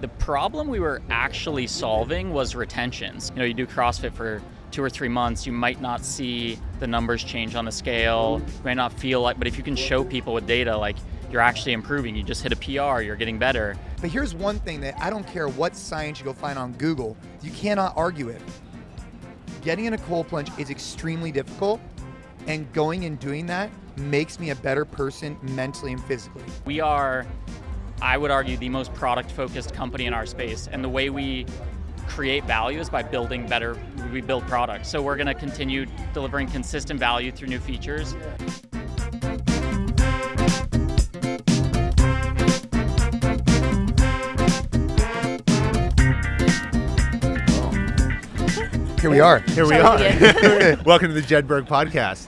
The problem we were actually solving was retentions. You do CrossFit for 2 or 3 months, you might not see the numbers change on the scale, you might not feel like, but if you can show people with data, like you're actually improving, you just hit a PR, you're getting better. But here's one thing that I don't care what science you go find on Google, you cannot argue it. Getting in a cold plunge is extremely difficult, and going and doing that makes me a better person mentally and physically. We are, I would argue, the most product-focused company in our space, and the way we create value is by building better, we build products. So we're gonna continue delivering consistent value through new features. Here we are. Welcome to the Jedburgh podcast.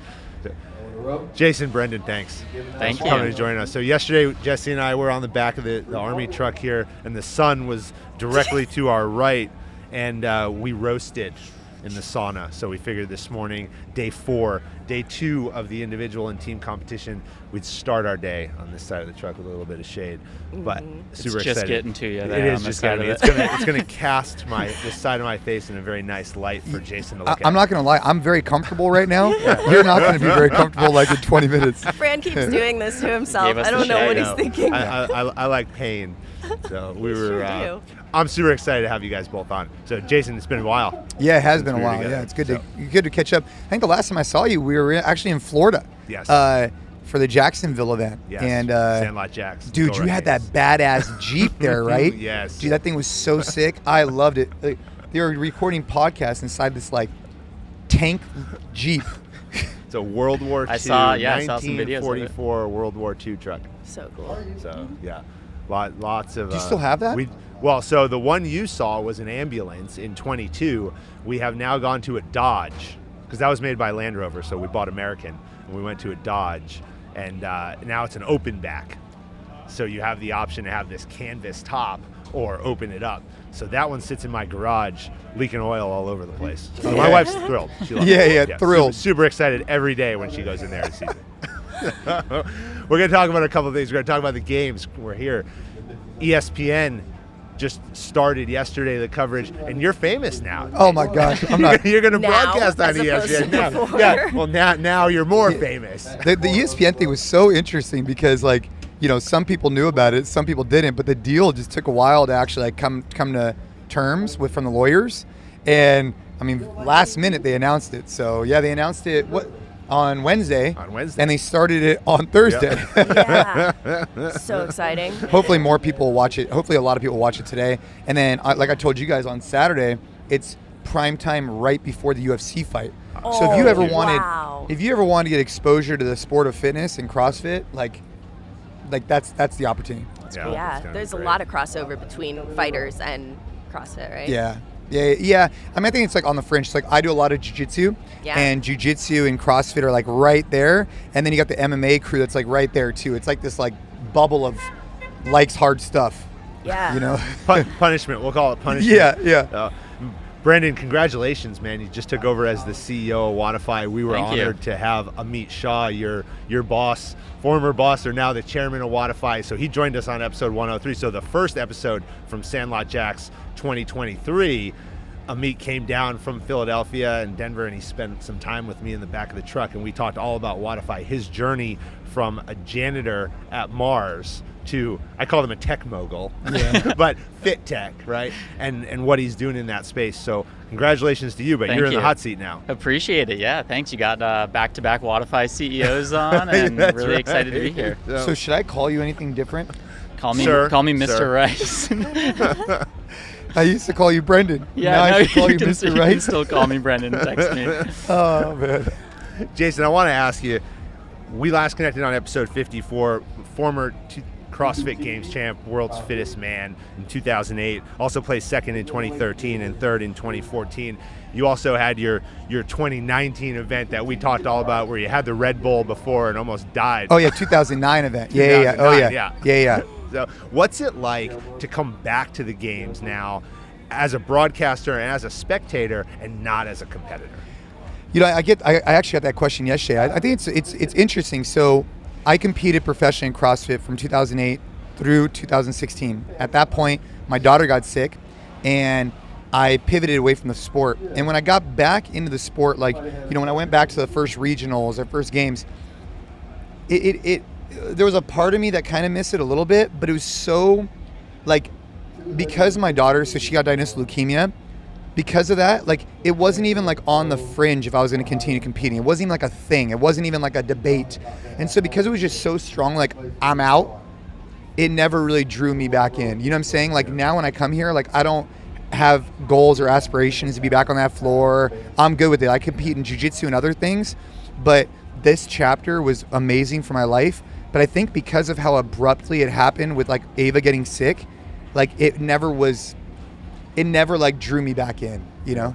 Jason, Brendan, thanks. Thank for you. coming to join us. So yesterday, Jessie and I were on the back of the Army truck here, and the sun was directly to our right, and we roasted in the sauna. So we figured this morning, day 2 of the individual and team competition, we'd start our day on this side of the truck with a little bit of shade. But super excited. It's just getting to you It there is on the just side getting of me. it. It's gonna cast this side of my face in a very nice light for Jason to look at. I'm not going to lie, I'm very comfortable right now. You're not going to be very comfortable like in 20 minutes. Fran keeps doing this to himself. Gave us I don't the know what shade. he's thinking. I like pain. So we were. Sure do. I'm super excited to have you guys both on. So Jason, it's been a while. Yeah, it has been a we were while. together. Yeah, it's good to catch up. I think the last time I saw you, we were actually in Florida. Yes. For the Jacksonville event. Yes. And Sandlot Jacks. dude, Go you had Renegades. that badass Jeep there, right? Yes. Dude, that thing was so sick. I loved it. Like, they were recording podcasts inside this like tank Jeep. It's a World War II. I saw some videos of it. 1944 World War II truck. So cool. So yeah, lots of. Do you still have that? So the one you saw was an ambulance in 22. We have now gone to a Dodge because that was made by Land Rover. So we bought American and we went to a Dodge, and now it's an open back. So you have the option to have this canvas top or open it up. So that one sits in my garage, leaking oil all over the place. So my wife's thrilled. She loves it. Yeah, thrilled. Super excited every day when she goes in there and sees it. We're going to talk about a couple of things. We're going to talk about the games. We're here. ESPN just started yesterday, the coverage, and you're famous now. Oh my gosh, I'm not. You're going to Now, broadcast on as opposed ESPN to now. before. Yeah, well, now you're more famous. The ESPN thing was so interesting because like, some people knew about it, some people didn't, but the deal just took a while to actually like come to terms with from the lawyers. And I mean, last minute they announced it. So yeah, they announced it on Wednesday. On Wednesday. And they started it on Thursday. Yeah. So exciting. Hopefully more people will watch it. Hopefully a lot of people watch it today. And then, like I told you guys on Saturday, it's prime time right before the UFC fight. So if you ever wanted to get exposure to the sport of fitness and CrossFit, like that's the opportunity. Yeah, Yeah, there's a lot of crossover between fighters and CrossFit, right? Yeah. I mean, I think it's like on the fringe. It's like I do a lot of Jiu-Jitsu, and Jiu-Jitsu and CrossFit are like right there. And then you got the MMA crew that's like right there too. It's like this like bubble of likes hard stuff. Yeah. Punishment. We'll call it punishment. Yeah. Brendan, congratulations, man. You just took over as the CEO of Wodify. We were Thank you. honored to have Amit Shah, your boss, former boss, or now the chairman of Wodify. So he joined us on episode 103. So the first episode from Sandlot Jacks 2023, Amit came down from Philadelphia and Denver, and he spent some time with me in the back of the truck, and we talked all about Wodify, his journey from a janitor at Mars to, I call him a tech mogul, but fit tech, right? And what he's doing in that space. So congratulations to you, but Thank you're in you. the hot seat now. Appreciate it. Yeah, thanks. You got back-to-back Wodify CEOs on, and That's really right. excited to be here. So should I call you anything different? Call me Sir, Mr. sir. Rice. I used to call you Brendan. Yeah, now I should call you can, Mr. you can Rice. still call me Brendan. Text me. Oh man. Jason, I want to ask you, we last connected on episode 54, former CrossFit Games champ, world's fittest man in 2008, also placed second in 2013 and third in 2014. You also had your 2019 event that we talked all about where you had the Red Bull before and almost died. Oh yeah, 2009 event. Yeah. Oh 2009, yeah. So what's it like to come back to the games now as a broadcaster and as a spectator and not as a competitor? I actually got that question yesterday. I think it's interesting. So I competed professionally in CrossFit from 2008 through 2016. At that point, my daughter got sick, and I pivoted away from the sport. And when I got back into the sport, like, when I went back to the first regionals or first games, there was a part of me that kind of missed it a little bit, but it was so, like, because my daughter, so she got diagnosed with leukemia, because of that, like, it wasn't even like on the fringe if I was going to continue competing. It wasn't even like a thing. It wasn't even like a debate. And so because it was just so strong, like, I'm out, it never really drew me back in. You know what I'm saying? Like, now when I come here, like, I don't have goals or aspirations to be back on that floor. I'm good with it. I compete in jiu-jitsu and other things, but this chapter was amazing for my life. But I think because of how abruptly it happened with, like, Ava getting sick, like, it never like drew me back in,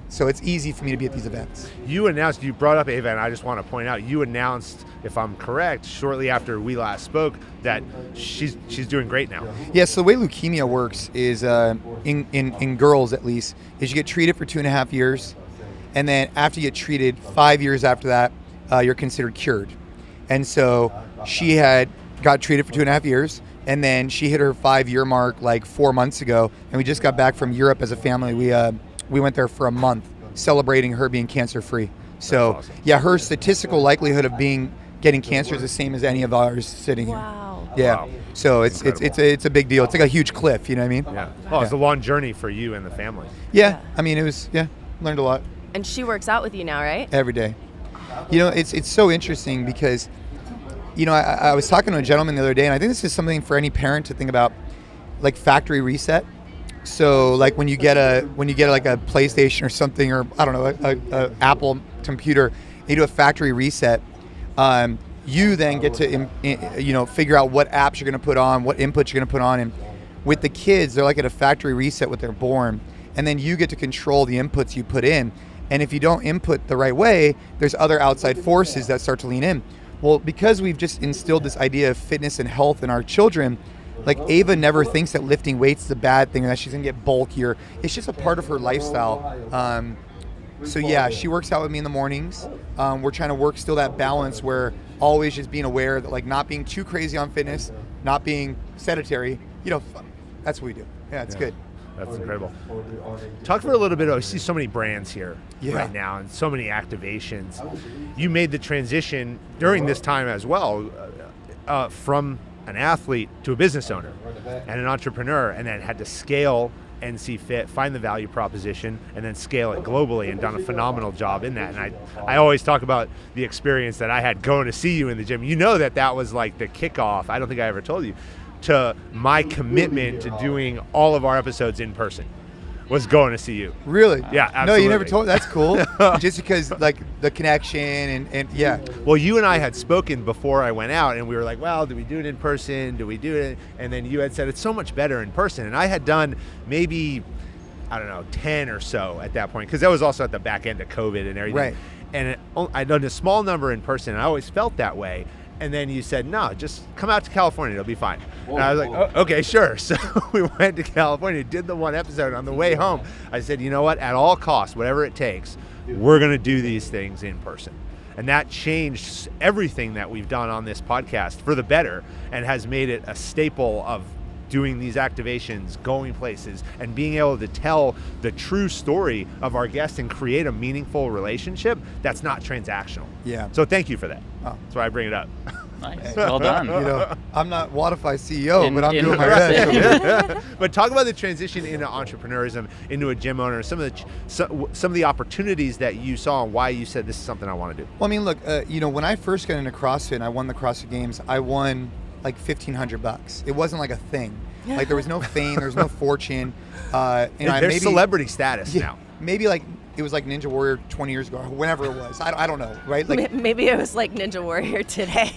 so it's easy for me to be at these events. You brought up Ava, and I just want to point out, you announced, if I'm correct, shortly after we last spoke, that she's doing great now. Yeah, so the way leukemia works is, in girls at least, is you get treated for 2.5 years, and then after you get treated, 5 years after that, you're considered cured. And so she got treated for 2.5 years, and then she hit her 5-year mark like 4 months ago, and we just got back from Europe as a family. We went there for a month celebrating her being cancer free. So awesome. Yeah, her statistical likelihood of getting cancer is the same as any of ours sitting here. Wow. Yeah. Wow. So it's a big deal. It's like a huge cliff, you know what I mean? Yeah. Oh, it's a long journey for you and the family. Yeah. I mean, learned a lot. And she works out with you now, right? Every day. It's so interesting because I was talking to a gentleman the other day, and I think this is something for any parent to think about, like factory reset. So like when you get like a PlayStation or something, or I don't know, a Apple computer, and you do a factory reset, you then get to figure out what apps you're going to put on, what inputs you're going to put on. And with the kids, they're like at a factory reset when they're born, and then you get to control the inputs you put in. And if you don't input the right way, there's other outside forces that start to lean in. Well, because we've just instilled this idea of fitness and health in our children, like Ava never thinks that lifting weights is a bad thing or that she's gonna get bulkier. It's just a part of her lifestyle. So yeah, she works out with me in the mornings. We're trying to work still that balance where always just being aware that, like, not being too crazy on fitness, not being sedentary. That's what we do. Yeah, it's good. That's incredible. Talk for a little bit. I see so many brands here right now and so many activations. You made the transition during this time as well from an athlete to a business owner and an entrepreneur, and then had to scale NCFIT, find the value proposition, and then scale it globally, and done a phenomenal job in that. And I always talk about the experience that I had going to see you in the gym. That was like the kickoff. I don't think I ever told you. To my commitment to doing all of our episodes in person was going to see you. Really? Yeah, absolutely. No, you never told me. That's cool. Just because, like, the connection and yeah. Well, you and I had spoken before I went out, and we were like, well, do we do it in person? Do we do it? And then you had said it's so much better in person. And I had done maybe, 10 or so at that point, because that was also at the back end of COVID and everything. Right. And I'd done a small number in person, and I always felt that way. And then you said, no, just come out to California. It'll be fine. And I was like, oh, okay, sure. So we went to California, did the one episode. On the way home, I said, you know what? At all costs, whatever it takes, we're going to do these things in person. And that changed everything that we've done on this podcast for the better, and has made it a staple of doing these activations, going places, and being able to tell the true story of our guests and create a meaningful relationship that's not transactional. Yeah. So thank you for that. Oh. That's why I bring it up. Nice. Well done. I'm not Wodify CEO, but I'm doing my best. But talk about the transition into entrepreneurism, into a gym owner, some of the opportunities that you saw, and why you said this is something I want to do. Well, I mean, look, when I first got into CrossFit and I won the CrossFit Games, I won like $1,500. It wasn't like a thing. Like, there was no fame, there was no fortune. There's celebrity status now. Maybe like it was like Ninja Warrior 20 years ago, or whenever it was. I don't know, right? Like, maybe it was like Ninja Warrior today.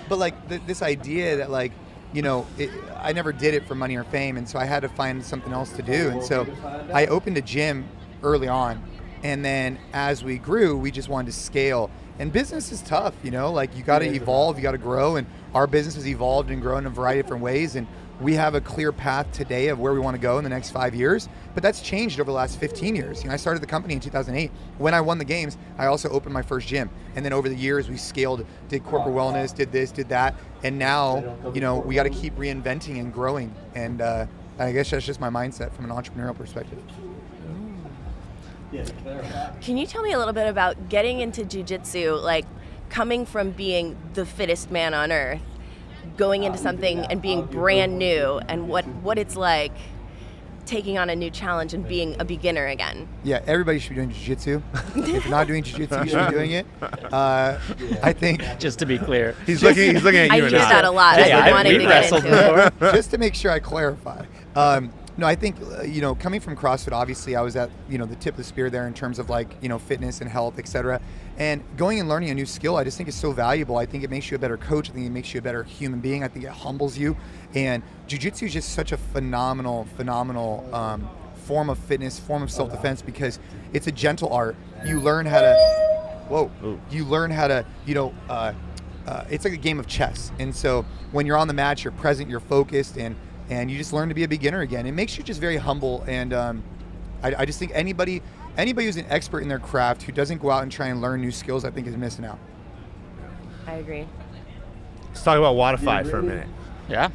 But like this idea that, like, I never did it for money or fame, and so I had to find something else to do. And so I opened a gym early on, and then as we grew, we just wanted to scale. And business is tough, like, you got to evolve, you got to grow, and our business has evolved and grown in a variety of different ways. And we have a clear path today of where we want to go in the next 5 years, but that's changed over the last 15 years. You know, I started the company in 2008. When I won the games, I also opened my first gym. And then over the years, we scaled, did corporate wellness, did this, did that. And now, you know, we got to keep reinventing and growing. And I guess that's just my mindset from an entrepreneurial perspective. Can you tell me a little bit about getting into jiu-jitsu, like coming from being the fittest man on earth, going into something and being brand new, and what it's like taking on a new challenge and being a beginner again? Yeah, everybody should be doing jiu-jitsu. If you're not doing jiu-jitsu, you should be doing it. I think, Just to be clear. He's looking at you I and hear that a lot. Hey, I've been wanting we to get wrestled into it. just to make sure I clarify. No, I think, you know, coming from CrossFit, obviously I was at, you know, the tip of the spear there in terms of like, you know, fitness and health, et cetera. And going and learning a new skill, I just think is so valuable. I think it makes you a better coach. I think it makes you a better human being. I think it humbles you. And jiu-jitsu is just such a phenomenal form of fitness, form of self-defense, because it's a gentle art. You learn how to, you learn how to, you know, it's like a game of chess. And so when you're on the mat, you're present, you're focused, and you just learn to be a beginner again. It makes you just very humble, and I just think anybody who's an expert in their craft who doesn't go out and try and learn new skills, I think is missing out. I agree. Let's talk about Wodify for a minute. Yeah,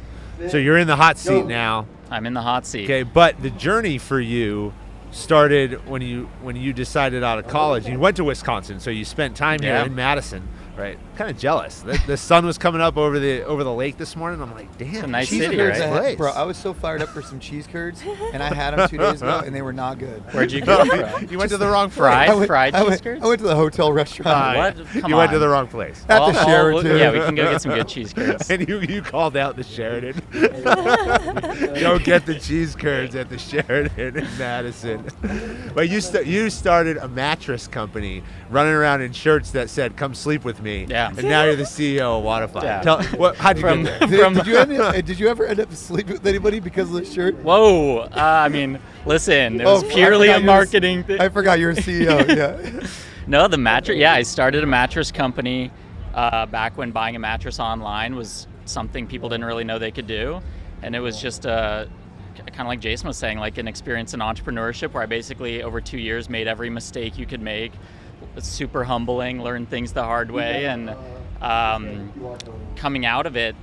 So you're in the hot seat now. I'm in the hot seat. Okay, but the journey for you started when you decided out of college. You went to Wisconsin, so you spent time here in Madison, right? Kind of jealous. The sun was coming up over the lake this morning. I'm like, damn, It's a nice Cheese city, curds, right? bro, I was so fired up for some cheese curds, and I had them 2 days ago, and they were not good. Where'd you go from? You went to the wrong place. Fried I cheese went, curds? I went to the hotel restaurant. What? Come You went to on. the wrong place. At the Sheraton. Yeah, we can go get some good cheese curds. And you called out the Sheraton. Go get the cheese curds at the Sheraton in Madison. But you started a mattress company, running around in shirts that said "Come sleep with me." Yeah. And now you're the CEO of Wodify. Yeah. How'd you From- get there? Did you ever end up sleeping with anybody because of the shirt? Whoa. I mean, listen, it was I purely forgot a you were- marketing thing. I forgot you're a CEO. Yeah. No, the mattress. Yeah, I started a mattress company back when buying a mattress online was something people didn't really know they could do, and it was just kind of like Jason was saying, like an experience in entrepreneurship where I basically over 2 years made every mistake you could make. It's super humbling, learned things the hard way, and coming out of it,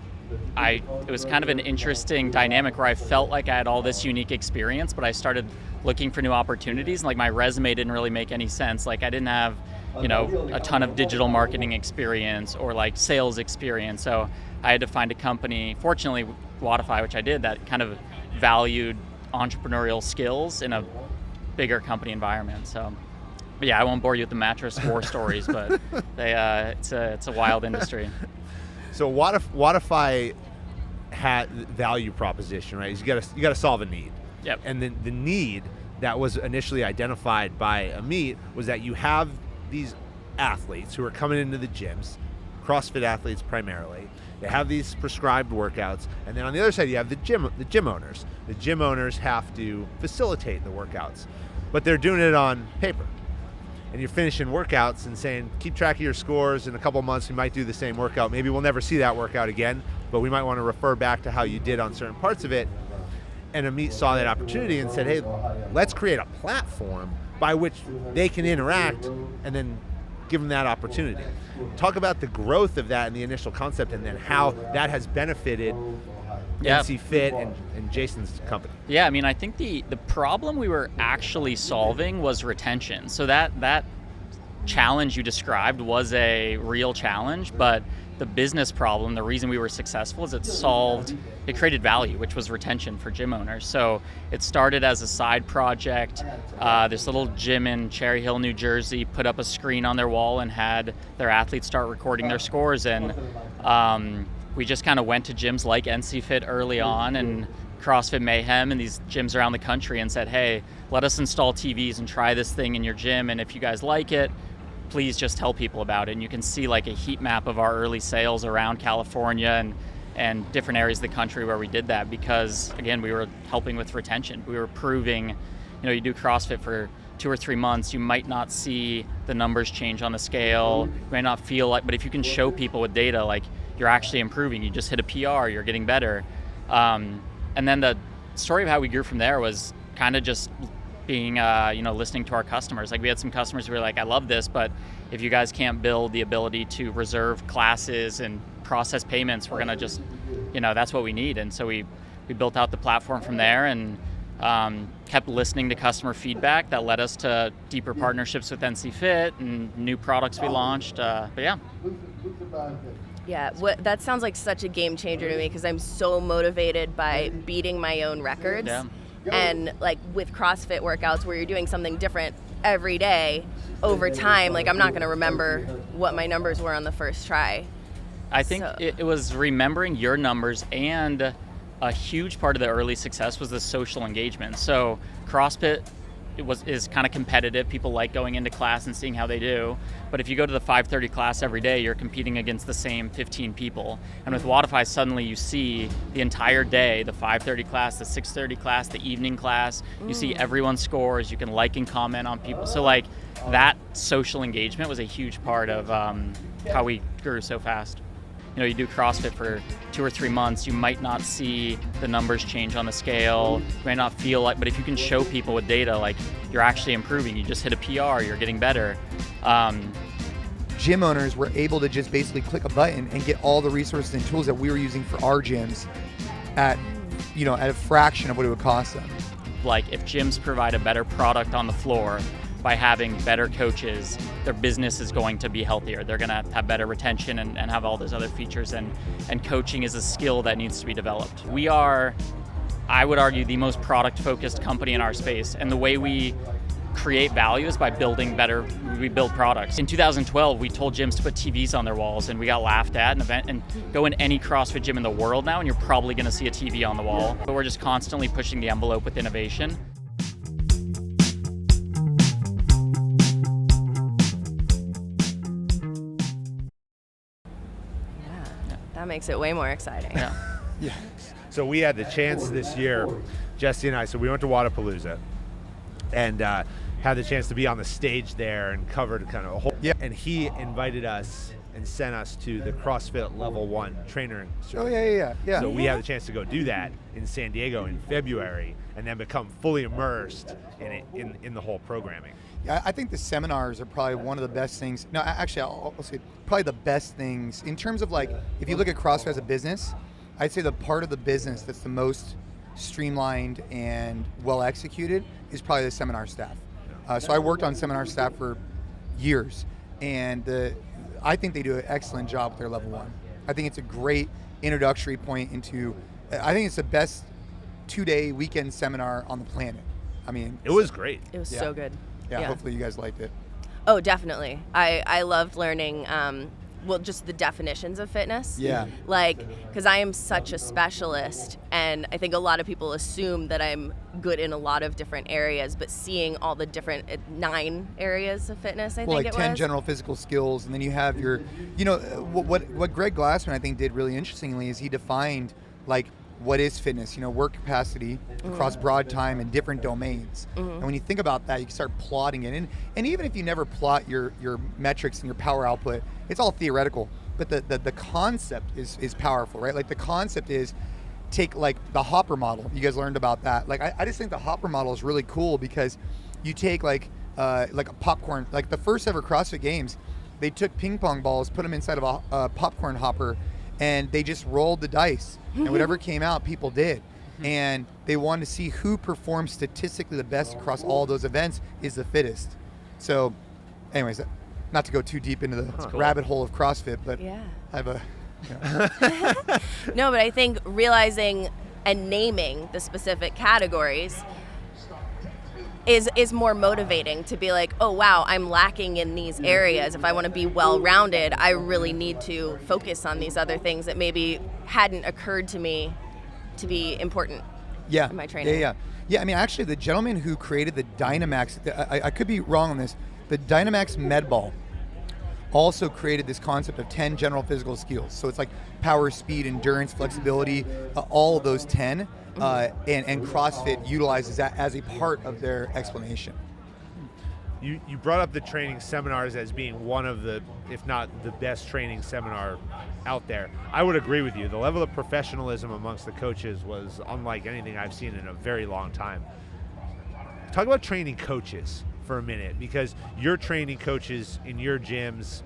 it was kind of an interesting dynamic where I felt like I had all this unique experience, but I started looking for new opportunities, and like my resume didn't really make any sense. Like I didn't have, you know, a ton of digital marketing experience or like sales experience. So I had to find a company, fortunately Wodify, which I did, that kind of valued entrepreneurial skills in a bigger company environment. So, but yeah, I won't bore you with the mattress war stories, but it's a wild industry. So Wodify had value proposition, right? You got to solve a need. Yep. And then the need that was initially identified by Amit was that you have these athletes who are coming into the gyms, CrossFit athletes primarily. They have these prescribed workouts, and then on the other side you have the gym owners. The gym owners have to facilitate the workouts, but they're doing it on paper. And you're finishing workouts and saying, keep track of your scores. In a couple months, we might do the same workout. Maybe we'll never see that workout again, but we might want to refer back to how you did on certain parts of it. And Amit saw that opportunity and said, hey, let's create a platform by which they can interact and then give them that opportunity. Talk about the growth of that and the initial concept, and then how that has benefited NCFIT and Jason's company. Yeah, I mean, I think the problem we were actually solving was retention. So that challenge you described was a real challenge, but the business problem, the reason we were successful is it created value, which was retention for gym owners. So it started as a side project. This little gym in Cherry Hill, New Jersey, put up a screen on their wall and had their athletes start recording their scores. And we just kind of went to gyms like NCFIT early on and CrossFit Mayhem and these gyms around the country and said, hey, let us install TVs and try this thing in your gym. And if you guys like it, please just tell people about it. And you can see like a heat map of our early sales around California and different areas of the country where we did that, because again, we were helping with retention. We were proving, you do CrossFit for 2 or 3 months, you might not see the numbers change on the scale, you might not feel like, but if you can show people with data, like you're actually improving, you just hit a PR, you're getting better. And then the story of how we grew from there was kind of just being, listening to our customers. Like we had some customers who were like, I love this, but if you guys can't build the ability to reserve classes and process payments, we're going to just, that's what we need. And so we built out the platform from there and kept listening to customer feedback that led us to deeper partnerships with NCFIT and new products we launched. But yeah. Yeah, that sounds like such a game changer to me because I'm so motivated by beating my own records. Yeah. And like with CrossFit workouts where you're doing something different every day, over time, like I'm not going to remember what my numbers were on the first try. I think it was remembering your numbers, and a huge part of the early success was the social engagement. So CrossFit is kind of competitive. People like going into class and seeing how they do. But if you go to the 5:30 class every day, you're competing against the same 15 people. And with Wodify, suddenly you see the entire day, the 5:30 class, the 6:30 class, the evening class. You see everyone's scores. You can like and comment on people. So like that social engagement was a huge part of how we grew so fast. You do CrossFit for 2 or 3 months, you might not see the numbers change on the scale, you might not feel like, but if you can show people with data, like you're actually improving, you just hit a PR, you're getting better. Gym owners were able to just basically click a button and get all the resources and tools that we were using for our gyms at a fraction of what it would cost them. Like if gyms provide a better product on the floor, by having better coaches, their business is going to be healthier. They're going to have better retention and have all those other features. And coaching is a skill that needs to be developed. We are, I would argue, the most product-focused company in our space. And the way we create value is by we build products. In 2012, we told gyms to put TVs on their walls, and we got laughed at. And go in any CrossFit gym in the world now, and you're probably going to see a TV on the wall. But we're just constantly pushing the envelope with innovation. That makes it way more exciting. Yeah. So we had the chance this year, Jessie and I, so we went to Wadapalooza and had the chance to be on the stage there and covered kind of a whole, and he invited us and sent us to the CrossFit Level 1 trainer. Oh, yeah. So we had the chance to go do that in San Diego in February and then become fully immersed in the whole programming. Yeah, I think the seminars are probably one of the best things. No, actually, I'll say probably the best things in terms of like, if you look at CrossFit as a business, I'd say the part of the business that's the most streamlined and well executed is probably the seminar staff. So I worked on seminar staff for years, and I think they do an excellent job with their Level 1. I think it's a great introductory point into, I think it's the best 2-day weekend seminar on the planet. I mean, it was great. It was so good. Yeah, hopefully you guys liked it. Oh, definitely. I loved learning, just the definitions of fitness. Yeah. Like, because I am such a specialist, and I think a lot of people assume that I'm good in a lot of different areas, but seeing all the different 9 areas of fitness, I think like it 10 was. general physical skills, and then you have your, what Greg Glassman I think did really interestingly is he defined like what is fitness, work capacity across broad time and different domains. And when you think about that, you can start plotting it. And even if you never plot your metrics and your power output, it's all theoretical. But the concept is powerful, right? Like the concept is take like the Hopper model. You guys learned about that. Like I just think the Hopper model is really cool because you take like a popcorn, like the first ever CrossFit Games, they took ping pong balls, put them inside of a popcorn hopper, and they just rolled the dice, and whatever came out, people did. And they wanted to see who performed statistically the best across all those events is the fittest. So anyways, not to go too deep into the rabbit hole of CrossFit, but I have a... No, but I think realizing and naming the specific categories is more motivating to be like, oh wow, I'm lacking in these areas. If I want to be well-rounded, I really need to focus on these other things that maybe hadn't occurred to me to be important in my training. Yeah, I mean, actually, the gentleman who created the Dynamax, I could be wrong on this, the Dynamax med ball also created this concept of 10 general physical skills. So it's like power, speed, endurance, flexibility, all of those 10. And CrossFit utilizes that as a part of their explanation. You brought up the training seminars as being one of the, if not the best training seminar out there. I would agree with you. The level of professionalism amongst the coaches was unlike anything I've seen in a very long time. Talk about training coaches for a minute, because you're training coaches in your gyms,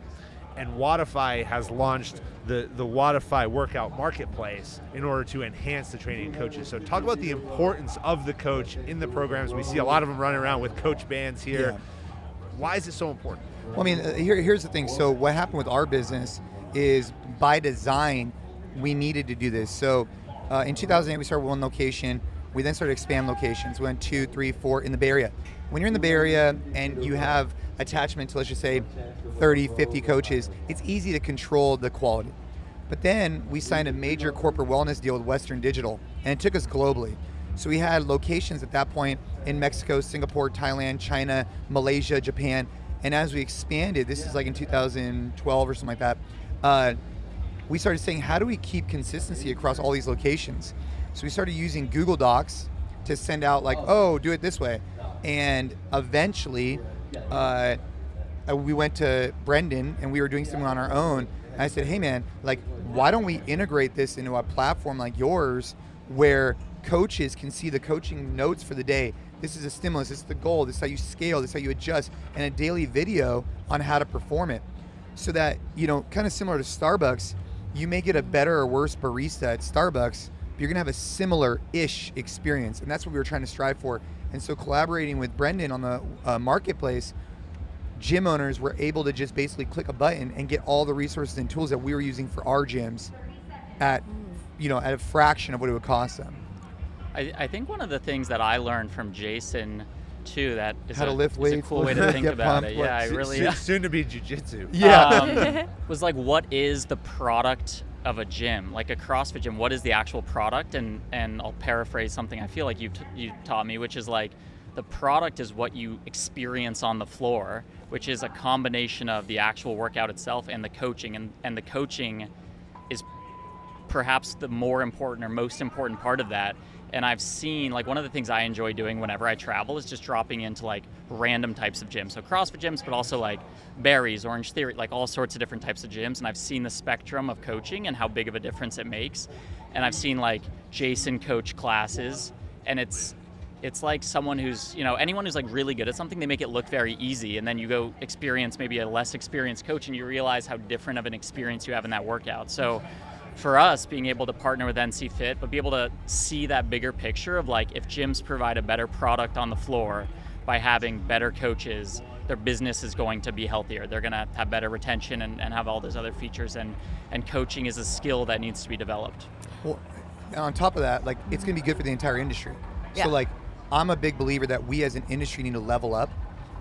and Wodify has launched the Wodify workout marketplace in order to enhance the training coaches. So talk about the importance of the coach in the programs. We see a lot of them running around with coach bands here. Yeah. Why is it so important? Well, I mean, here's the thing. So what happened with our business is, by design, we needed to do this. So in 2008, we started with one location. We then started to expand locations. We went 2, 3, 4 in the Bay Area. When you're in the Bay Area and you have attachment to, let's just say, 30, 50 coaches, it's easy to control the quality. But then we signed a major corporate wellness deal with Western Digital, and it took us globally. So we had locations at that point in Mexico, Singapore, Thailand, China, Malaysia, Japan. And as we expanded, this is like in 2012 or something like that, we started saying, how do we keep consistency across all these locations? So we started using Google Docs to send out like, oh, do it this way. And eventually, we went to Brendan and we were doing something on our own. And I said, hey man, like, why don't we integrate this into a platform like yours where coaches can see the coaching notes for the day? This is a stimulus, this is the goal, this is how you scale, this is how you adjust, and a daily video on how to perform it. So that, kind of similar to Starbucks, you may get a better or worse barista at Starbucks, but you're gonna have a similar-ish experience. And that's what we were trying to strive for. And so collaborating with Brendan on the marketplace, gym owners were able to just basically click a button and get all the resources and tools that we were using for our gyms at a fraction of what it would cost them. I think one of the things that I learned from Jason too, that is how to lift weights, a cool way to think about it. Yeah, I really soon to be jiu-jitsu. Yeah. Was like, what is the product of a gym, like a CrossFit gym? What is the actual product? And I'll paraphrase something I feel like you taught me, which is like, the product is what you experience on the floor, which is a combination of the actual workout itself and the coaching, and the coaching is perhaps the more important or most important part of that. And I've seen, like, one of the things I enjoy doing whenever I travel is just dropping into like random types of gyms. So CrossFit gyms, but also like Barry's, Orange Theory, like all sorts of different types of gyms. And I've seen the spectrum of coaching and how big of a difference it makes. And I've seen like Jason coach classes, and it's like someone who's, anyone who's like really good at something, they make it look very easy. And then you go experience maybe a less experienced coach and you realize how different of an experience you have in that workout. So for us, being able to partner with NCFIT, but be able to see that bigger picture of like, if gyms provide a better product on the floor by having better coaches, their business is going to be healthier. They're going to have better retention and have all those other features. And coaching is a skill that needs to be developed. Well, on top of that, like, it's going to be good for the entire industry. Yeah. So like, I'm a big believer that we as an industry need to level up.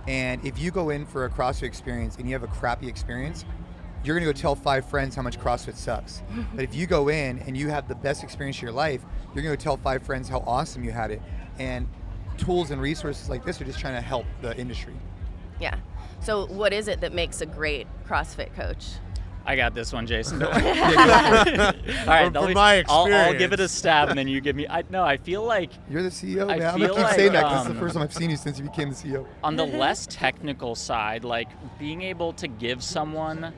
And if you go in for a CrossFit experience and you have a crappy experience, you're going to go tell 5 friends how much CrossFit sucks. But if you go in and you have the best experience of your life, you're going to tell 5 friends how awesome you had it. And tools and resources like this are just trying to help the industry. Yeah. So what is it that makes a great CrossFit coach? I got this one, Jason. All right, from my experience. I'll give it a stab, and then you give me. I feel like You're the CEO, man. I'm feel going to keep like, saying that because it's the first time I've seen you since you became the CEO. on the less technical side, like being able to give someone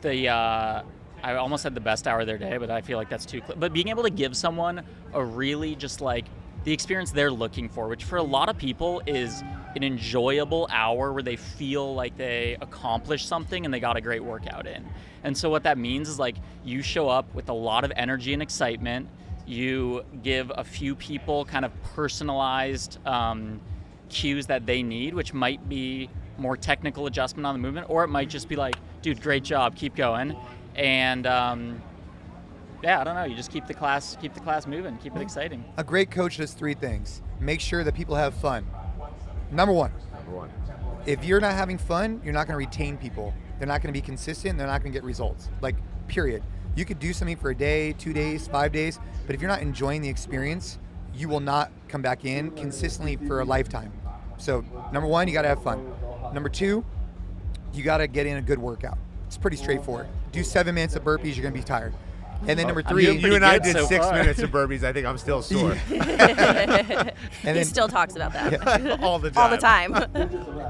I almost said the best hour of their day, but I feel like that's too but being able to give someone a really just like the experience they're looking for, which for a lot of people is an enjoyable hour where they feel like they accomplished something and they got a great workout in. And so what that means is like, you show up with a lot of energy and excitement. You give a few people kind of personalized cues that they need, which might be more technical adjustment on the movement, or it might just be like, dude, great job, keep going. And I don't know, you just keep the class moving, keep it exciting. A great coach does 3 things. Make sure that people have fun. Number one. If you're not having fun, you're not going to retain people. They're not going to be consistent. They're not going to get results. Like, period. You could do something for a day, 2 days, 5 days, but if you're not enjoying the experience, you will not come back in consistently for a lifetime. So, number one, you got to have fun. Number 2, you got to get in a good workout. It's pretty straightforward. Do 7 minutes of burpees, you're going to be tired. And then number 3, you and I did so 6 far. minutes of burpees. I think I'm still sore. and He still talks about that All the time. all the time.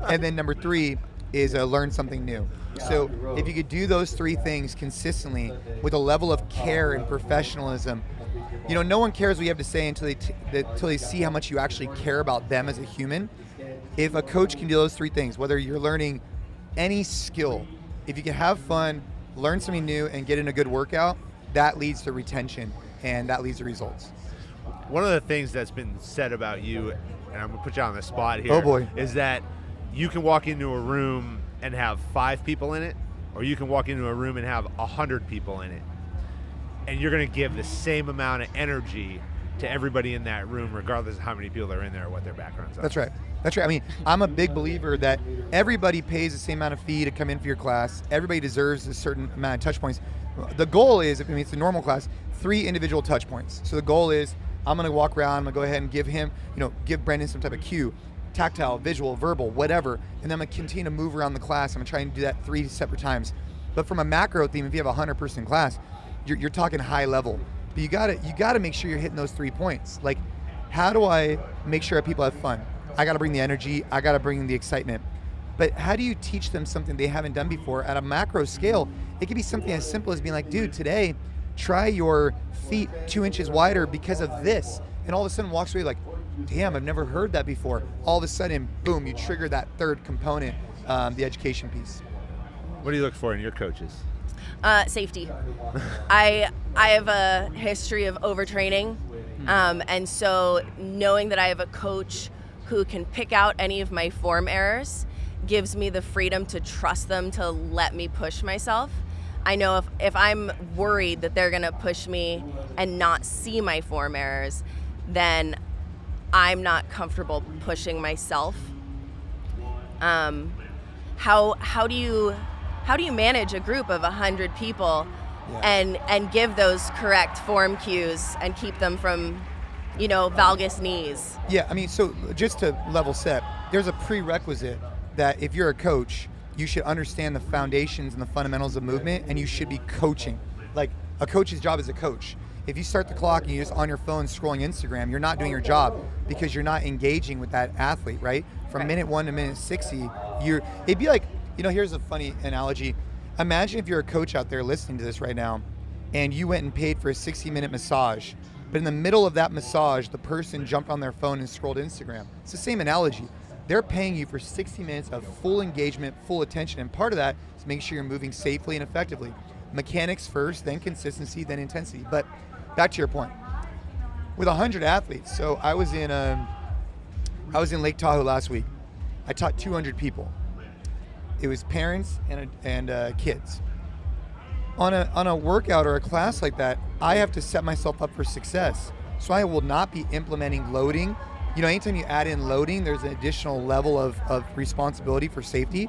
And then number 3 is learn something new. So if you could do those 3 things consistently with a level of care and professionalism, no one cares what you have to say until they see how much you actually care about them as a human. If a coach can do those 3 things, whether you're learning any skill, if you can have fun, learn something new, and get in a good workout, that leads to retention, and that leads to results. One of the things that's been said about you, and I'm going to put you on the spot here, oh boy, is that you can walk into a room and have 5 people in it, or you can walk into a room and have 100 people in it. And you're going to give the same amount of energy to everybody in that room, regardless of how many people are in there or what their backgrounds are. That's right. That's right. I mean, I'm a big believer that everybody pays the same amount of fee to come in for your class. Everybody deserves a certain amount of touch points. The goal is, it's a normal class, 3 individual touch points. So the goal is, I'm going to walk around, I'm going to go ahead and give him, give Brendan some type of cue, tactile, visual, verbal, whatever, and then I'm going to continue to move around the class. I'm going to try and do that 3 separate times. But from a macro theme, if you have a 100-person class, you're talking high level. But you gotta make sure you're hitting those 3 points. Like, how do I make sure people have fun? I gotta bring the energy, I gotta bring the excitement. But how do you teach them something they haven't done before at a macro scale? It could be something as simple as being like, dude, today, try your feet 2 inches wider because of this. And all of a sudden walks away like, damn, I've never heard that before. All of a sudden, boom, you trigger that 3rd component, the education piece. What do you look for in your coaches? Safety. I have a history of overtraining, and so knowing that I have a coach who can pick out any of my form errors gives me the freedom to trust them to let me push myself. I know if I'm worried that they're gonna push me and not see my form errors, then I'm not comfortable pushing myself. How do you manage a group of 100 people and give those correct form cues and keep them from, valgus knees? Yeah, I mean, so just to level set, there's a prerequisite that if you're a coach, you should understand the foundations and the fundamentals of movement, and you should be coaching. Like, a coach's job is a coach. If you start the clock and you're just on your phone scrolling Instagram, you're not doing your job because you're not engaging with that athlete, right? From minute 1 to minute 60, it'd be like, here's a funny analogy. Imagine if you're a coach out there listening to this right now and you went and paid for a 60-minute massage, but in the middle of that massage, the person jumped on their phone and scrolled Instagram. It's the same analogy. They're paying you for 60 minutes of full engagement, full attention, and part of that is making sure you're moving safely and effectively. Mechanics first, then consistency, then intensity. But back to your point. With 100 athletes, so I was in Lake Tahoe last week. I taught 200 people. It was parents and kids. On a workout or a class like that, I have to set myself up for success. So I will not be implementing loading. Anytime you add in loading, there's an additional level of responsibility for safety.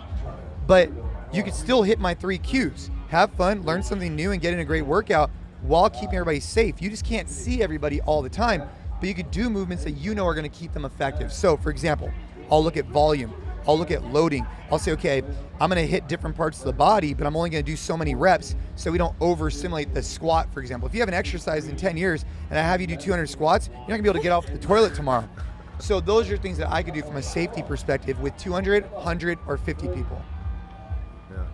But you could still hit my 3 cues. Have fun, learn something new, and get in a great workout while keeping everybody safe. You just can't see everybody all the time, but you could do movements that are going to keep them effective. So, for example, I'll look at volume. I'll look at loading. I'll say, okay, I'm going to hit different parts of the body, but I'm only going to do so many reps so we don't over-simulate the squat, for example. If you haven't exercised in 10 years and I have you do 200 squats, you're not going to be able to get off the toilet tomorrow. So those are things that I could do from a safety perspective with 200, 100, or 50 people. Yeah.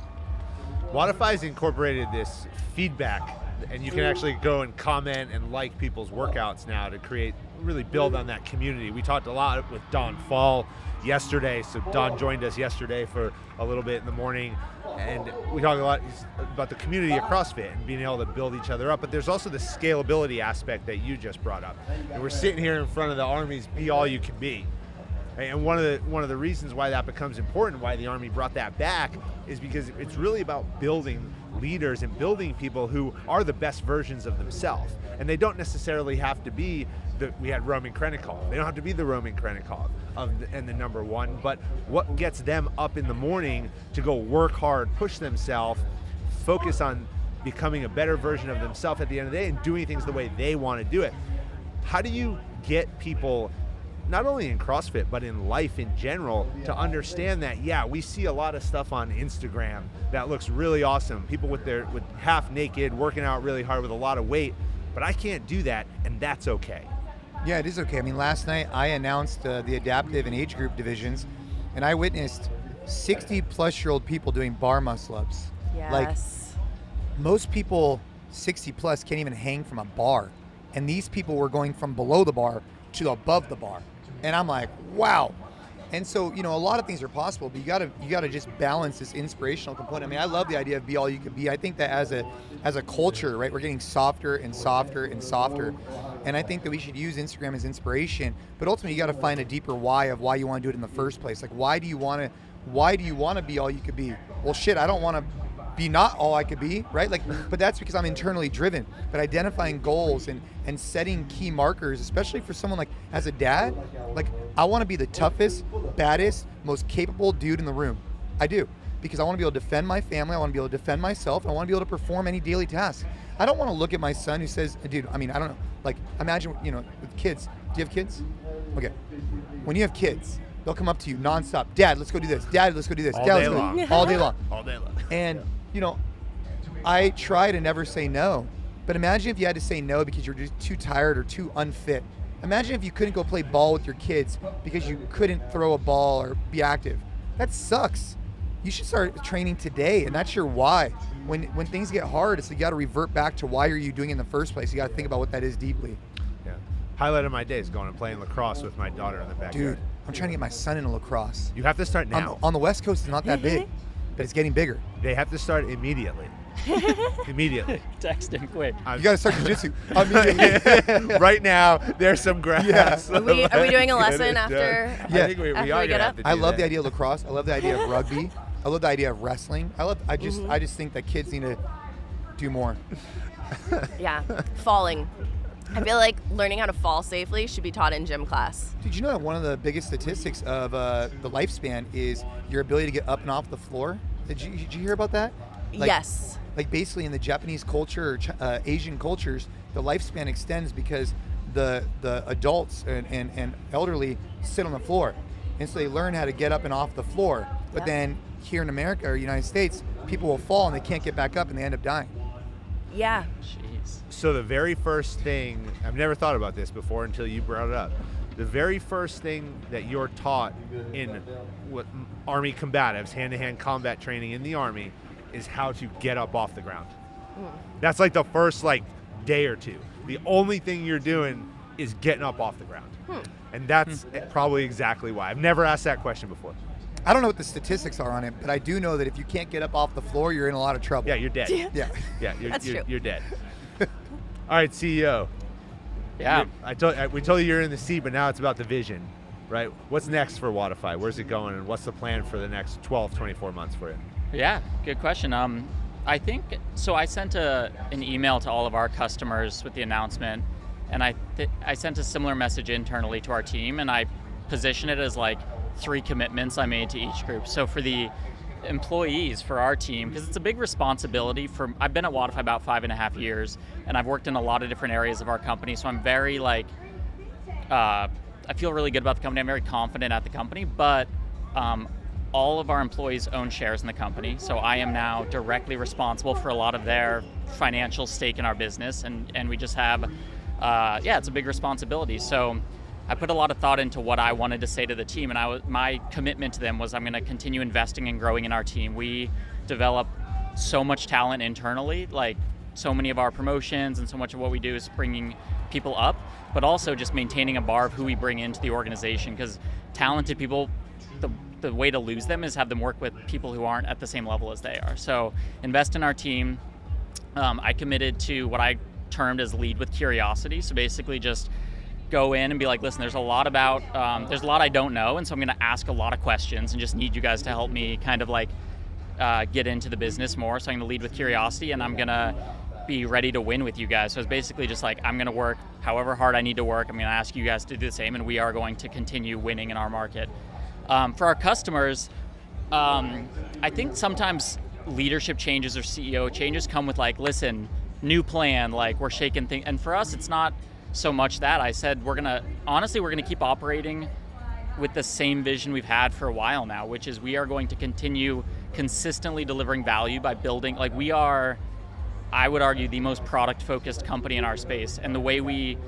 Wodify's incorporated this feedback, and you can actually go and comment and like people's workouts now to really build on that community. We talked a lot with Don Fall yesterday, so Don joined us yesterday for a little bit in the morning, and we talked a lot about the community of CrossFit and being able to build each other up, but there's also the scalability aspect that you just brought up. And we're sitting here in front of the Army's Be All You Can Be. And one of the reasons why that becomes important, why the Army brought that back, is because it's really about building leaders and building people who are the best versions of themselves. And they don't necessarily have to be we had Roman Krenikov. They don't have to be the Roman Krenikov and the number 1, but what gets them up in the morning to go work hard, push themselves, focus on becoming a better version of themselves at the end of the day and doing things the way they want to do it. How do you get people, not only in CrossFit, but in life in general, to understand that, we see a lot of stuff on Instagram that looks really awesome. People with half naked, working out really hard with a lot of weight, but I can't do that, and that's okay. Yeah, it is okay. I mean, last night I announced the adaptive and age group divisions, and I witnessed 60-plus-year-old people doing bar muscle-ups. Yes. Like, most people 60-plus can't even hang from a bar. And these people were going from below the bar to above the bar. And I'm like, wow. And so, a lot of things are possible, but you gotta just balance this inspirational component. I mean, I love the idea of be all you can be. I think that as a culture, right, we're getting softer and softer and softer. And I think that we should use Instagram as inspiration, but ultimately you gotta find a deeper why of why you wanna do it in the first place. Like, why do you wanna be all you could be? Well, shit, I don't wanna be not all I could be, right? Like, but that's because I'm internally driven. But identifying goals and setting key markers, especially for someone like as a dad, like I want to be the toughest, baddest, most capable dude in the room. I do, because I want to be able to defend my family. I want to be able to defend myself. I want to be able to perform any daily task. I don't want to look at my son who says, dude, I mean, I don't know. Like, imagine, with kids. Do you have kids? Okay. When you have kids, they'll come up to you nonstop. Dad, let's go do this. Dad, let's go do this. All Dad, day let's go. long. All day long. All day long. And, I try to never say no. But imagine if you had to say no because you're just too tired or too unfit. Imagine if you couldn't go play ball with your kids because you couldn't throw a ball or be active. That sucks. You should start training today, and that's your why. When things get hard, it's you got to revert back to why are you doing it in the first place. You got to think about what that is deeply. Yeah. Highlight of my day is going and playing lacrosse with my daughter in the backyard. Dude, I'm trying to get my son into lacrosse. You have to start now. On the West Coast, it's not that big, but it's getting bigger. They have to start immediately. Immediately. Text him quick. You got to start jiu-jitsu immediately. Right now, there's some grass. Yeah. Are we doing a lesson after? Yeah. I think we After are we going get to up? have to do I love that. the idea of lacrosse. I love the idea of rugby. I love the idea of wrestling. I just think that kids need to do more. Yeah, falling. I feel like learning how to fall safely should be taught in gym class. Did you know that one of the biggest statistics of the lifespan is your ability to get up and off the floor? Did you hear about that? Yes. Like basically in the Japanese culture or Asian cultures, the lifespan extends because the adults and elderly sit on the floor. And so they learn how to get up and off the floor. But Yeah. then here in America or United States, people will fall and they can't get back up and they end up dying. Yeah. Jeez. So the very first thing, I've never thought about this before until you brought it up. The very first thing that you're taught in what Army combatives, hand-to-hand combat training in the Army, is how to get up off the ground. That's like the first day or two. The only thing you're doing is getting up off the ground. And that's probably exactly why. I've never asked that question before. I don't know what the statistics are on it, but I do know that if you can't get up off the floor, you're in a lot of trouble. Yeah, you're dead. Yeah. Yeah, That's true. you're dead. All right, CEO. Yeah. We told you you're in the seat, but now it's about the vision, right? What's next for Wodify? Where's it going, and what's the plan for the next 12, 24 months for you? Yeah, good question. I think so. I sent an email to all of our customers with the announcement, and I sent a similar message internally to our team, and I position it as 3 commitments I made to each group. So for the employees, for our team, because it's a big responsibility. I've been at Wodify about 5.5 years, and I've worked in a lot of different areas of our company. So I'm very I feel really good about the company. I'm very confident at the company, but all of our employees own shares in the company, so I am now directly responsible for a lot of their financial stake in our business, and we just have, it's a big responsibility. So I put a lot of thought into what I wanted to say to the team, and my commitment to them was I'm going to continue investing and growing in our team. We develop so much talent internally, so many of our promotions and so much of what we do is bringing people up, but also just maintaining a bar of who we bring into the organization, because talented people, the way to lose them is have them work with people who aren't at the same level as they are. So invest in our team. I committed to what I termed as lead with curiosity. So basically just go in and be like, listen, there's a lot I don't know, and so I'm going to ask a lot of questions and just need you guys to help me kind of get into the business more. So I'm going to lead with curiosity, and I'm going to be ready to win with you guys. So it's basically just I'm going to work however hard I need to work. I'm going to ask you guys to do the same, and we are going to continue winning in our market. For our customers, I think sometimes leadership changes or CEO changes come with listen, new plan, we're shaking things. And for us, it's not so much that. I said we're gonna keep operating with the same vision we've had for a while now, which is we are going to continue consistently delivering value by building, we are, I would argue, the most product-focused company in our space. And the way we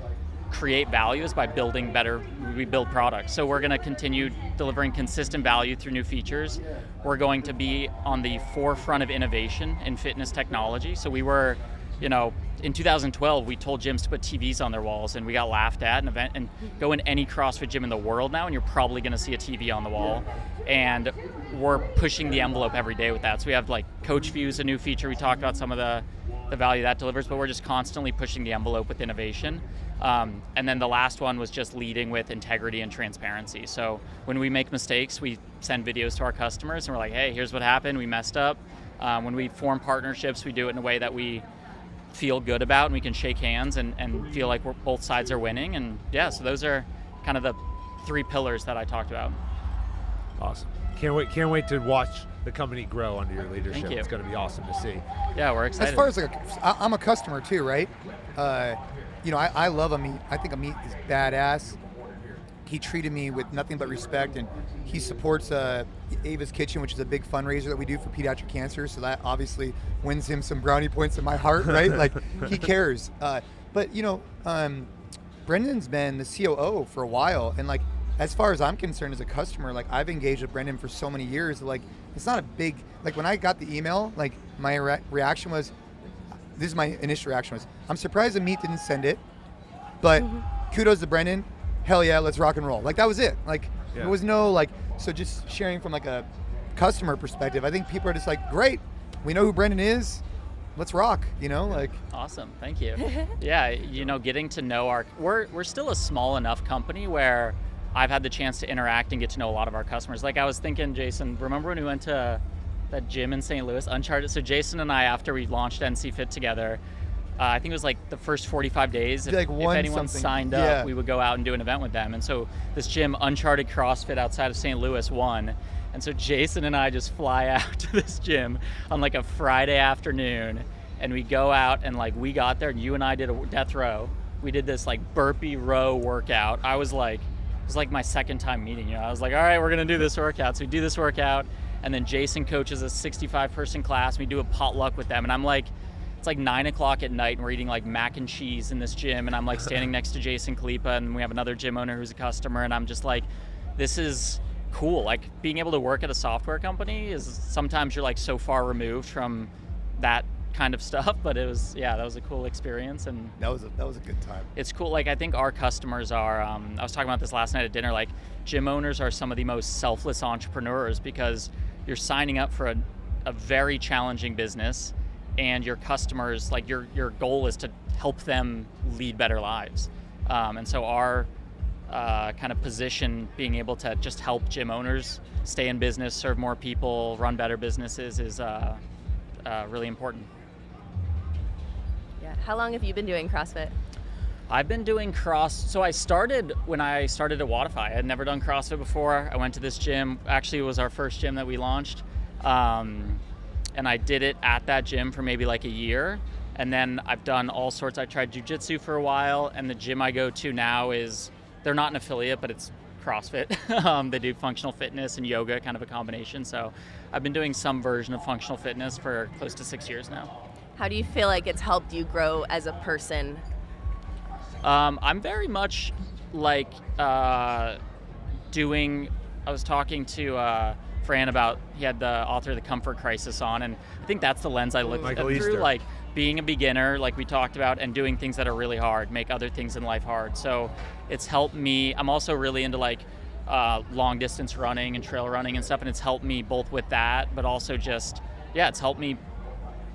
create value is by building better, we build products. So we're going to continue delivering consistent value through new features. We're going to be on the forefront of innovation in fitness technology. So we were, in 2012, we told gyms to put TVs on their walls, and we got laughed at. And go in any CrossFit gym in the world now, and you're probably going to see a TV on the wall. And we're pushing the envelope every day with that. So we have like Coach Views, a new feature. We talked about some of the value that delivers, but we're just constantly pushing the envelope with innovation. And then the last one was just leading with integrity and transparency. So when we make mistakes, we send videos to our customers, and we're like, hey, here's what happened. We messed up. When we form partnerships, we do it in a way that we feel good about, and we can shake hands and feel like both sides are winning. And yeah, so those are kind of the 3 pillars that I talked about. Awesome. Can't wait to watch the company grow under your leadership. Thank you. It's going to be awesome to see. Yeah, we're excited. As far as I'm a customer too, right? I love Amit. I think Amit is badass. He treated me with nothing but respect, and he supports Ava's Kitchen, which is a big fundraiser that we do for pediatric cancer. So that obviously wins him some brownie points in my heart, right? Like, he cares. But Brendan's been the COO for a while, and like, as far as I'm concerned as a customer, like, I've engaged with Brendan for so many years. Like, it's not a big, like, when I got the email, like, my reaction was, this is my initial reaction was, I'm surprised Amit didn't send it, but kudos to Brendan. Hell yeah, let's rock and roll. Like, that was it. Like, there was no, like, so just sharing from like a customer perspective, I think people are just like, great, we know who Brendan is, let's rock, like. Awesome, thank you. Yeah, getting to know we're still a small enough company where I've had the chance to interact and get to know a lot of our customers. Like, I was thinking, Jason, remember when we went to that gym in St. Louis, Uncharted? So Jason and I, after we launched NCFIT together, I think it was like the first 45 days, if anyone signed up, we would go out and do an event with them. And so this gym, Uncharted CrossFit outside of St. Louis, won. And so Jason and I just fly out to this gym on like a Friday afternoon, and we go out, and like, we got there, and you and I did a death row. We did this like burpee row workout. It was like my second time meeting. I was like, all right, we're gonna do this workout. So we do this workout, and then Jason coaches a 65-person class. We do a potluck with them, and I'm like, it's like 9 o'clock at night, and we're eating like mac and cheese in this gym, and I'm like standing next to Jason Khalipa, and we have another gym owner who's a customer, and I'm just like, this is cool. Like, being able to work at a software company is, sometimes you're like so far removed from that kind of stuff, but that was a cool experience, and that was a good time. It's cool. Like, I think our customers are, I was talking about this last night at dinner, like, gym owners are some of the most selfless entrepreneurs, because you're signing up for a very challenging business, and your customers, like, your goal is to help them lead better lives. And so our kind of position, being able to just help gym owners stay in business, serve more people, run better businesses, is really important. Yeah. How long have you been doing CrossFit? I've been doing so I started when I started at Wodify. I had never done CrossFit before. I went to this gym. Actually, it was our first gym that we launched. And I did it at that gym for maybe like a year. And then I've done all sorts. I tried Jiu-Jitsu for a while, and the gym I go to now they're not an affiliate, but it's CrossFit. They do functional fitness and yoga, kind of a combination. So I've been doing some version of functional fitness for close to 6 years now. How do you feel like it's helped you grow as a person? I'm very much like I was talking to Fran about, he had the author of The Comfort Crisis on, and I think that's the lens I look at through, like, being a beginner, like we talked about, and doing things that are really hard, make other things in life hard. So it's helped me. I'm also really into like long distance running and trail running and stuff, and it's helped me both with that, but also just, it's helped me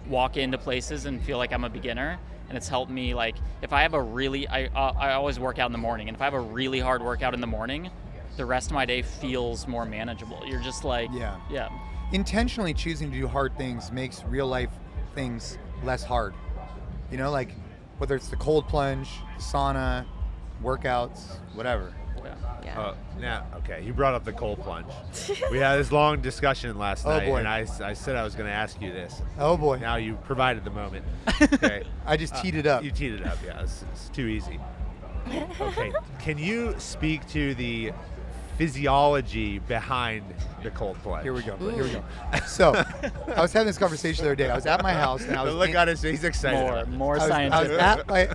walk into places and feel like I'm a beginner. And it's helped me, like, if I have I always work out in the morning, and if I have a really hard workout in the morning, the rest of my day feels more manageable. You're just like, intentionally choosing to do hard things makes real life things less hard. Like, whether it's the cold plunge, the sauna, workouts, whatever. Okay, you brought up the cold plunge. We had this long discussion last night, and I said I was going to ask you this. Oh boy. Now you provided the moment. Okay. I just teed it up. You teed it up, yeah. It's too easy. Okay, can you speak to the physiology behind the cold plunge? Here we go. So, I was having this conversation the other day. I was at my house, and I was look at his face. He's excited. More scientific.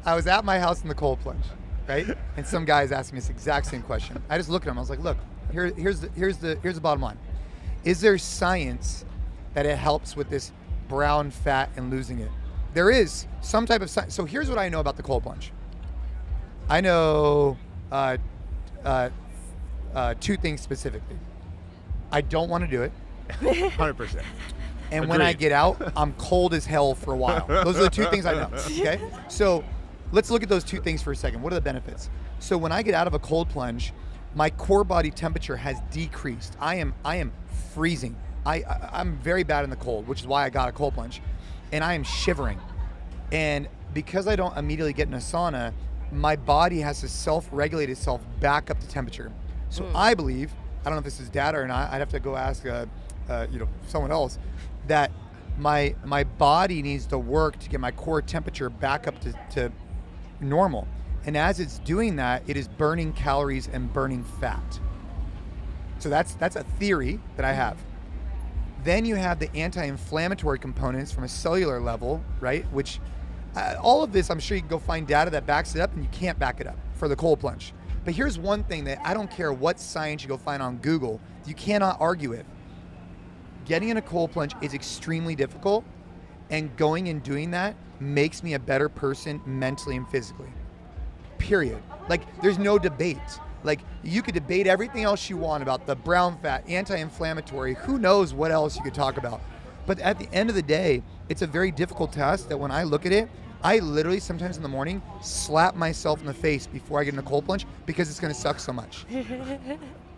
I was at my house in the cold plunge. right? And some guys asked me this exact same question. I just look at them. I was like, look, here's the bottom line. Is there science that it helps with this brown fat and losing it? There is some type of science. So here's what I know about the cold plunge. I know two things specifically. I don't want to do it. 100%. And when I get out, I'm cold as hell for a while. Those are the two things I know, okay? So let's look at those two things for a second. What are the benefits? So when I get out of a cold plunge, my core body temperature has decreased. I am freezing. I'm very bad in the cold, which is why I got a cold plunge. And I am shivering. And because I don't immediately get in a sauna, my body has to self-regulate itself back up to temperature. So I believe, I don't know if this is data or not, I'd have to go ask someone else, that my body needs to work to get my core temperature back up to normal. And as it's doing that, it is burning calories and burning fat. So that's a theory that I have. Then you have the anti-inflammatory components from a cellular level, right? Which all of this, I'm sure you can go find data that backs it up, and you can't back it up for the cold plunge. But here's one thing that I don't care what science you go find on Google, you cannot argue with. Getting in a cold plunge is extremely difficult, and going and doing that makes me a better person mentally and physically. Period. Like, there's no debate. Like, you could debate everything else you want about the brown fat, anti-inflammatory, who knows what else you could talk about. But at the end of the day, it's a very difficult task that when I look at it, I literally sometimes in the morning slap myself in the face before I get in a cold plunge because it's gonna suck so much.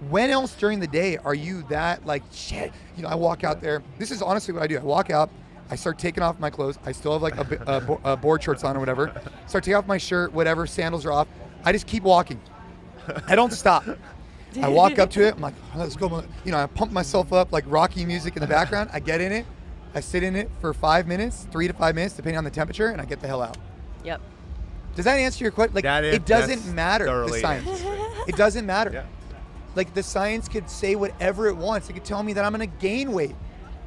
When else during the day are you that like, shit, I walk out there. This is honestly what I do. I walk out, I start taking off my clothes. I still have like a board shorts on or whatever. Start taking off my shirt, whatever, sandals are off. I just keep walking. I don't stop. I walk up to it. I'm like, let's go. I pump myself up like Rocky music in the background. I get in it. I sit in it for 5 minutes, 3 to 5 minutes, depending on the temperature, and I get the hell out. Yep. Does that answer your question? Like, it doesn't matter, the science. It doesn't matter. Yeah. Like, the science could say whatever it wants. It could tell me that I'm going to gain weight.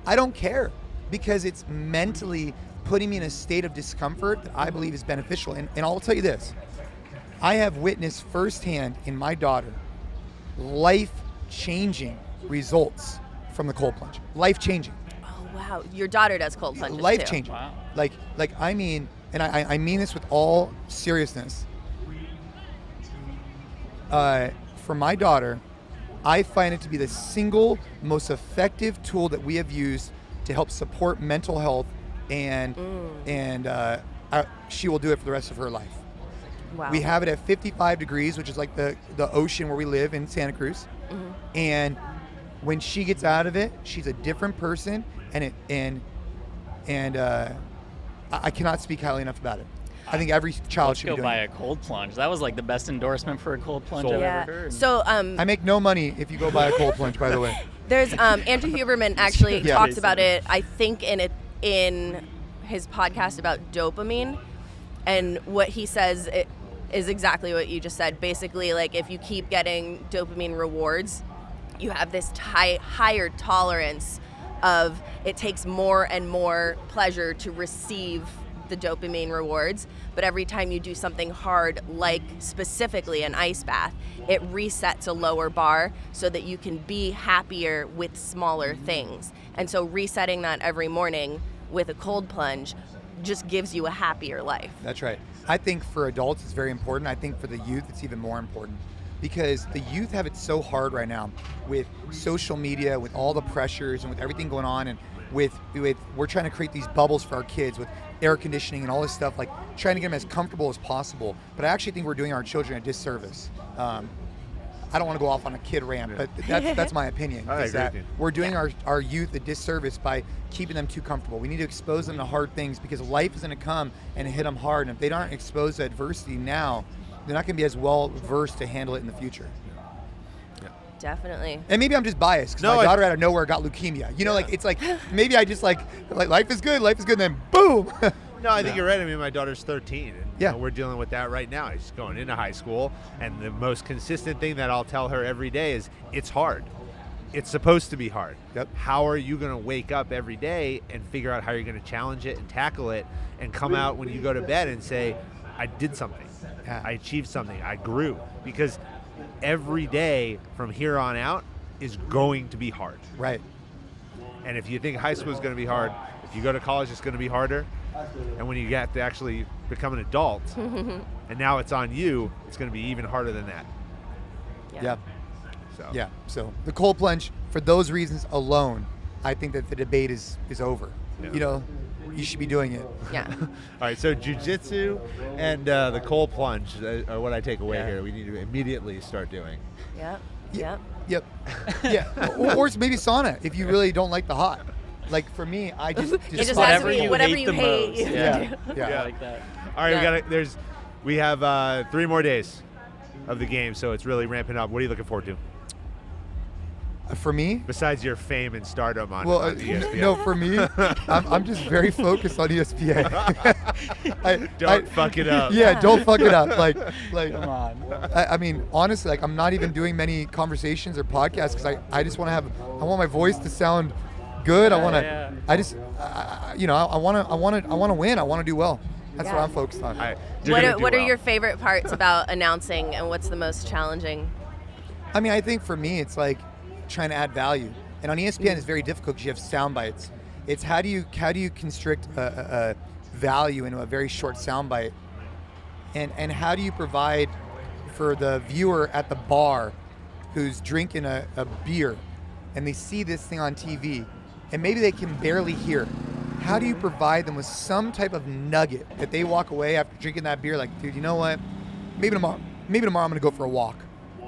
I don't care, because it's mentally putting me in a state of discomfort that I believe is beneficial. And I'll tell you this. I have witnessed firsthand in my daughter life-changing results from the cold plunge. Life-changing. Oh, wow. Your daughter does cold plunges Life-changing. too. Wow. Like I mean, and I mean this with all seriousness. For my daughter, I find it to be the single most effective tool that we have used to help support mental health, and she will do it for the rest of her life. Wow. We have it at 55 degrees, which is like the ocean where we live in Santa Cruz. Mm-hmm. And when she gets out of it, she's a different person, and I cannot speak highly enough about it. I think every child should be doing go buy it. a cold plunge. That was like the best endorsement for a cold plunge I've ever heard. So I make no money if you go buy a cold plunge, by the way. There's Andrew Huberman actually talks about it, I think, in his podcast about dopamine, and what he says is exactly what you just said. Basically, like, if you keep getting dopamine rewards, you have this higher tolerance of it takes more and more pleasure to receive the dopamine rewards, but every time you do something hard, like specifically an ice bath, it resets a lower bar so that you can be happier with smaller things. And so resetting that every morning with a cold plunge just gives you a happier life. That's right. I think for adults it's very important. I think for the youth it's even more important, because the youth have it so hard right now with social media, with all the pressures and with everything going on, and with we're trying to create these bubbles for our kids with air conditioning and all this stuff, like trying to get them as comfortable as possible. But I actually think we're doing our children a disservice. I don't want to go off on a kid rant, but that's my opinion. I is agree that with you. we're doing our youth a disservice by keeping them too comfortable. We need to expose them to hard things, because life is going to come and hit them hard. And if they aren't exposed to adversity now, they're not going to be as well versed to handle it in the future. Definitely. And maybe I'm just biased because my daughter out of nowhere got leukemia. Like, it's like, maybe I just like life is good, and then boom. No, I think you're right. I mean, my daughter's 13, and we're dealing with that right now. She's going into high school, and the most consistent thing that I'll tell her every day is it's hard. It's supposed to be hard. Yep. How are you going to wake up every day and figure out how you're going to challenge it and tackle it and come out when you go to bed and say, I did something. Yeah. I achieved something. I grew. Because every day from here on out is going to be hard. Right. And if you think high school is going to be hard, if you go to college, it's going to be harder. And when you get to actually become an adult, and now it's on you, it's going to be even harder than that. Yeah. So. Yeah. So the cold plunge, for those reasons alone, I think that the debate is over. Yeah. You know, you should be doing it. Yeah. All right, so jiu-jitsu and the cold plunge are what I take away here. We need to immediately start doing. Yep. Yeah. Yep. Yep. Yeah. Or maybe sauna if you really don't like the hot. Like for me, I just It just has whatever to be you whatever hate you the hate. most. you Yeah. do. Yeah. I like that. All right, Yeah. we have 3 more days of the game, so it's really ramping up. What are you looking forward to? For me, Besides your fame and stardom on ESPN. no, for me, I'm just very focused on ESPN. Don't fuck it up. Yeah, don't fuck it up. Like, Come on. I mean, honestly, like I'm not even doing many conversations or podcasts because I just want to I want my voice to sound good. I want to, Yeah. I just, you know, I want to win. I want to do well. That's what Yeah. I'm focused on. All right, you're gonna do What are well. your favorite parts about announcing, and what's the most challenging? I mean, I think for me, it's like trying to add value. And on ESPN, it's very difficult because you have sound bites. It's how do you constrict a value into a very short sound bite, and how do you provide for the viewer at the bar who's drinking a beer, and they see this thing on TV, and maybe they can barely hear. How do you provide them with some type of nugget that they walk away after drinking that beer like, dude, you know what? Maybe tomorrow I'm going to go for a walk.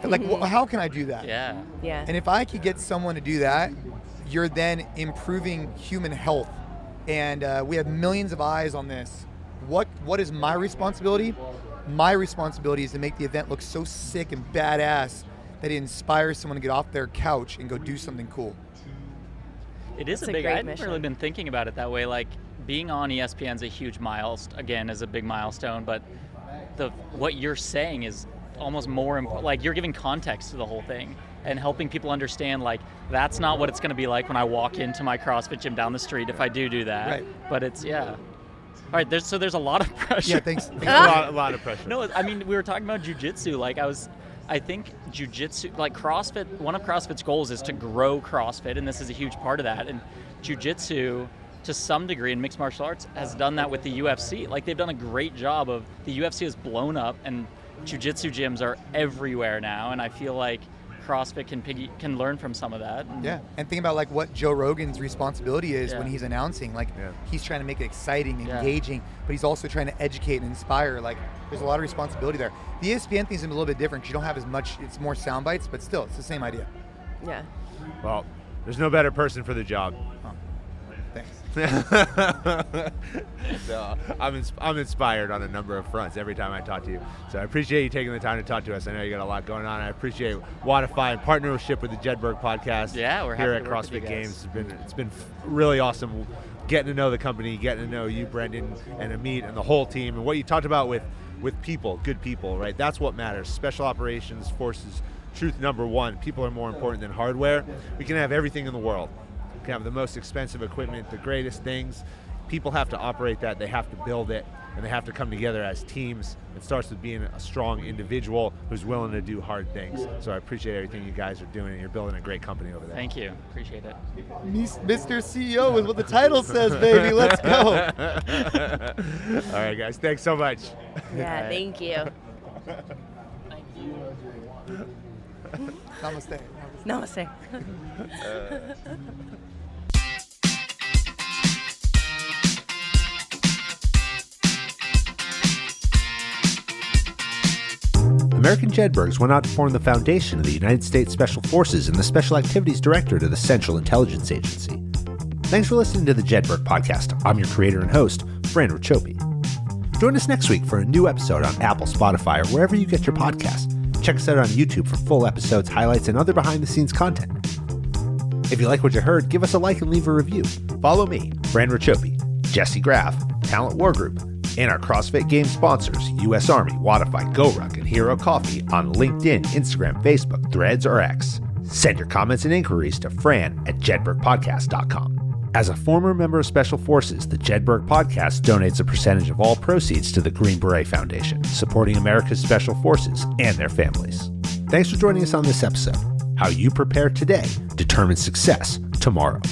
Like, how can I do that? Yeah. Yeah. And if I could get someone to do that, you're then improving human health. And we have millions of eyes on this. What is my responsibility? My responsibility is to make the event look so sick and badass that it inspires someone to get off their couch and go do something cool. It is That's a a big. great I've mission. never really been thinking about it that way. Like being on ESPN is a huge milestone. Again, is a big milestone. But what you're saying is almost more important. Like you're giving context to the whole thing and helping people understand. Like that's not what it's going to be like when I walk into my CrossFit gym down the street. If I do that. Right. But it's All right. There's a lot of pressure. Yeah, thanks. a lot of pressure. No, I mean we were talking about jiu-jitsu. Like I think jiu-jitsu, like CrossFit, one of CrossFit's goals is to grow CrossFit, and this is a huge part of that. And jiu-jitsu, to some degree, in mixed martial arts, has done that with the UFC. Like they've done a great job of, the UFC has blown up, and jiu-jitsu gyms are everywhere now. And I feel like CrossFit can learn from some of that. And Yeah, and think about like what Joe Rogan's responsibility is when Yeah. he's announcing. Like he's trying to make it exciting, Yeah. engaging, but he's also trying to educate and inspire. Like there's a lot of responsibility there. The ESPN thing's a little bit different. You don't have as much. It's more sound bites, but still, it's the same idea. Yeah. Well, there's no better person for the job. Thanks. So I'm inspired on a number of fronts every time I talk to you. So I appreciate you taking the time to talk to us. I know you got a lot going on. I appreciate Wodify in partnership with the Jedburgh podcast. Yeah, we're happy here at to work with you CrossFit guys. Games. It's been really awesome getting to know the company, getting to know you, Brendan, and Amit, and the whole team, and what you talked about with people, good people, right? That's what matters. Special operations forces, truth number one. People are more important than hardware. We can have everything in the world. We can have the most expensive equipment, the greatest things. People have to operate that, they have to build it, and they have to come together as teams. It starts with being a strong individual who's willing to do hard things. So I appreciate everything you guys are doing, and you're building a great company over there. Thank you. Appreciate it. Mr. CEO is what the title says, baby. Let's go. All right, guys, thanks so much. Yeah. Thank you. Namaste. Namaste. American Jedburghs went out to form the foundation of the United States Special Forces and the Special Activities Director to the Central Intelligence Agency. Thanks for listening to the Jedburgh Podcast. I'm your creator and host, Fran Racioppi. Join us next week for a new episode on Apple, Spotify, or wherever you get your podcasts. Check us out on YouTube for full episodes, highlights, and other behind-the-scenes content. If you like what you heard, give us a like and leave a review. Follow me, Fran Racioppi, Jessie Graff, Talent War Group, and our CrossFit Games sponsors, U.S. Army, Wodify, GoRuck, and Hero Coffee on LinkedIn, Instagram, Facebook, Threads, or X. Send your comments and inquiries to Fran@JedburghPodcast.com. As a former member of Special Forces, the Jedburgh podcast donates a percentage of all proceeds to the Green Beret Foundation, supporting America's Special Forces and their families. Thanks for joining us on this episode. How you prepare today determines success tomorrow.